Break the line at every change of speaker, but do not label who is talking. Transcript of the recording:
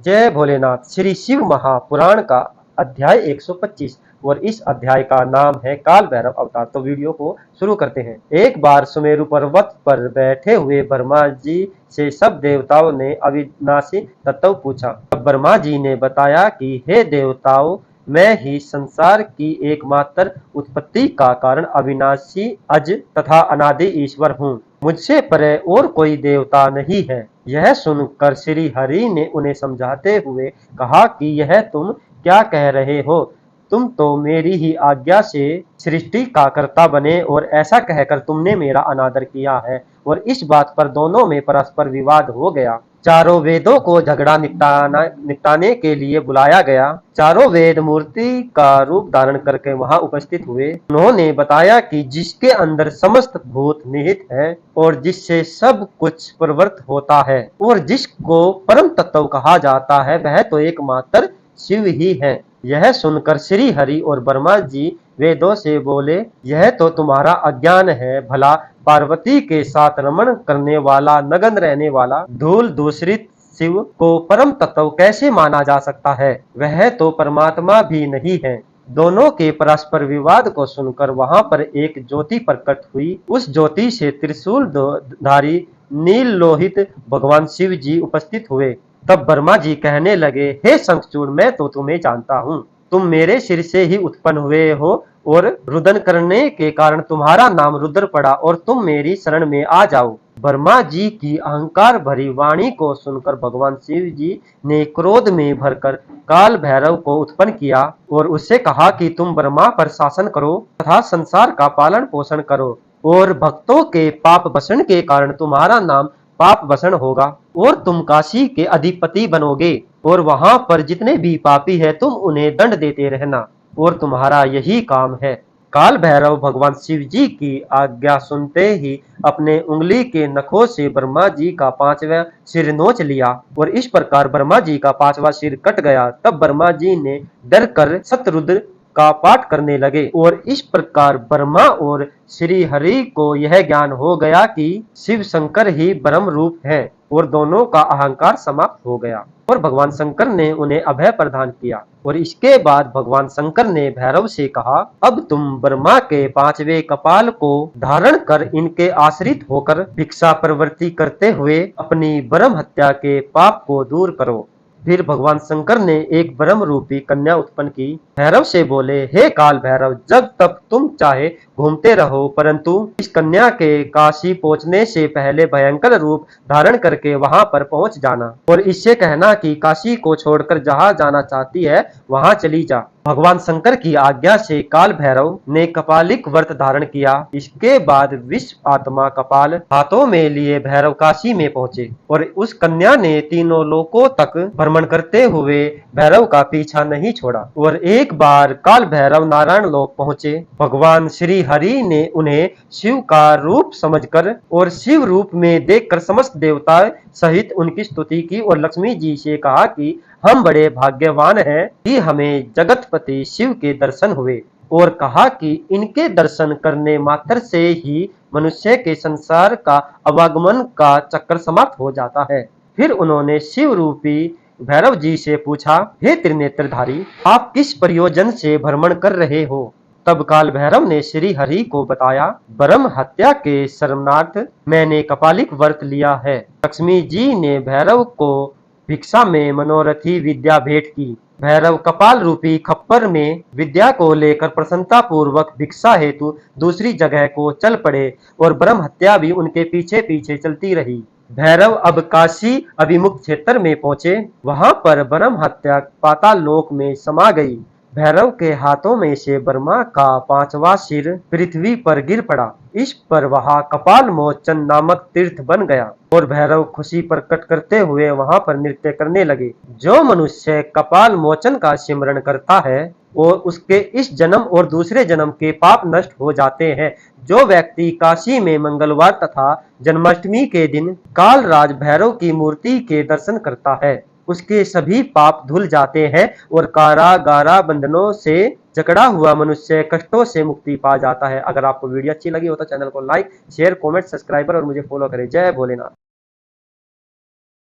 जय भोलेनाथ। श्री शिव महापुराण का अध्याय 125 और इस अध्याय का नाम है काल भैरव अवतार। तो वीडियो को शुरू करते हैं। एक बार सुमेरु पर्वत पर बैठे हुए ब्रह्मा जी से सब देवताओं ने अविनाशी तत्व पूछा। तब ब्रह्मा जी ने बताया कि हे देवताओं, मैं ही संसार की एकमात्र उत्पत्ति का कारण अविनाशी अज तथा अनादि ईश्वर हूँ। मुझसे परे और कोई देवता नहीं है। यह सुनकर श्री हरि ने उन्हें समझाते हुए कहा कि यह तुम क्या कह रहे हो? तुम तो मेरी ही आज्ञा से सृष्टि का कर्ता बने और ऐसा कहकर तुमने मेरा अनादर किया है। और इस बात पर दोनों में परस्पर विवाद हो गया। चारों वेदों को झगड़ा निपटाने के लिए बुलाया गया। चारों वेद मूर्ति का रूप धारण करके वहां उपस्थित हुए। उन्होंने बताया कि जिसके अंदर समस्त भूत निहित है और जिससे सब कुछ प्रवृत्त होता है और जिसको परम तत्व कहा जाता है, वह तो एकमात्र शिव ही है। यह सुनकर श्री हरि और ब्रह्मा जी वेदों से बोले, यह तो तुम्हारा अज्ञान है। भला पार्वती के साथ रमण करने वाला, नग्न रहने वाला, धूल दूषित शिव को परम तत्व कैसे माना जा सकता है? वह तो परमात्मा भी नहीं है। दोनों के परस्पर विवाद को सुनकर वहां पर एक ज्योति प्रकट हुई। उस ज्योति से त्रिशूलधारी नील लोहित भगवान शिव जी उपस्थित हुए। तब ब्रह्मा जी कहने लगे, हे शंखचूड़, मैं तो तुम्हें जानता हूँ। तुम मेरे सिर से ही उत्पन्न हुए हो और रुदन करने के कारण तुम्हारा नाम रुद्र पड़ा और तुम मेरी शरण में आ जाओ। ब्रह्मा जी की अहंकार भरी वाणी को सुनकर भगवान शिव जी ने क्रोध में भरकर काल भैरव को उत्पन्न किया और उससे कहा कि तुम ब्रह्मा पर शासन करो तथा संसार का पालन पोषण करो और भक्तों के पाप भक्षण के कारण तुम्हारा नाम पाप भक्षण होगा और तुम काशी के अधिपति बनोगे और वहां पर जितने भी पापी है तुम उन्हें दंड देते रहना और तुम्हारा यही काम है। काल भैरव भगवान शिव जी की आज्ञा सुनते ही अपने उंगली के नखों से ब्रह्मा जी का 5वां सिर नोच लिया और इस प्रकार ब्रह्मा जी का 5वां सिर कट गया। तब ब्रह्मा जी ने डर कर शतरुद्र का पाठ करने लगे और इस प्रकार ब्रह्मा और श्री हरि को यह ज्ञान हो गया कि शिव शंकर ही ब्रह्म रूप है और दोनों का अहंकार समाप्त हो गया और भगवान शंकर ने उन्हें अभय प्रदान किया। और इसके बाद भगवान शंकर ने भैरव से कहा, अब तुम ब्रह्मा के 5वें कपाल को धारण कर इनके आश्रित होकर भिक्षा प्रवृत्ति करते हुए अपनी ब्रह्म हत्या के पाप को दूर करो। फिर भगवान शंकर ने एक ब्रह्म रूपी कन्या उत्पन्न की। भैरव से बोले, हे काल भैरव, जब तक तुम चाहे घूमते रहो, परंतु इस कन्या के काशी पहुंचने से पहले भयंकर रूप धारण करके वहां पर पहुंच जाना और इससे कहना कि काशी को छोड़कर जहां जाना चाहती है वहां चली जा। भगवान शंकर की आज्ञा से काल भैरव ने कपालिक व्रत धारण किया। इसके बाद विश्व आत्मा कपाल हाथों में लिए भैरव काशी में पहुंचे और उस कन्या ने तीनों लोकों तक भ्रमण करते हुए भैरव का पीछा नहीं छोड़ा। और एक बार काल भैरव नारायण लोक पहुंचे। भगवान श्री हरि ने उन्हें शिव का रूप समझकर और शिव रूप में देखकर समस्त देवता सहित उनकी स्तुति की और लक्ष्मी जी से कहा कि हम बड़े भाग्यवान हैं कि हमें जगतपति शिव के दर्शन हुए और कहा कि इनके दर्शन करने मात्र से ही मनुष्य के संसार का आवागमन का चक्कर समाप्त हो जाता है। फिर उन्होंने शिव रूपी भैरव जी से पूछा, हे त्रिनेत्रधारी, आप किस प्रयोजन से भ्रमण कर रहे हो? तब काल भैरव ने श्री हरि को बताया, ब्रह्म हत्या के शरणार्थ मैंने कपालिक व्रत लिया है। लक्ष्मी जी ने भैरव को भिक्षा में मनोरथी विद्या भेंट की। भैरव कपाल रूपी खप्पर में विद्या को लेकर प्रसन्नता पूर्वक भिक्षा हेतु दूसरी जगह को चल पड़े और ब्रह्म हत्या भी उनके पीछे पीछे चलती रही। भैरव अब काशी अभिमुख क्षेत्र में पहुंचे। वहां पर ब्रह्म हत्या पाताल लोक में समा गई। भैरव के हाथों में से ब्रह्मा का 5वां सिर पृथ्वी पर गिर पड़ा। इस पर वहां कपाल मोचन नामक तीर्थ बन गया और भैरव खुशी प्रकट करते हुए वहां पर नृत्य करने लगे। जो मनुष्य कपाल मोचन का सिमरण करता है और उसके इस जन्म और दूसरे जन्म के पाप नष्ट हो जाते हैं। जो व्यक्ति काशी में मंगलवार तथा जन्माष्टमी के दिन कालराज भैरव की मूर्ति के दर्शन करता है, उसके सभी पाप धुल जाते हैं और कारागार बंधनों से जकड़ा हुआ मनुष्य कष्टों से मुक्ति पा जाता है। अगर आपको वीडियो अच्छी लगी हो तो चैनल को लाइक, शेयर, कमेंट, सब्सक्राइबर और मुझे फॉलो करें। जय भोलेनाथ।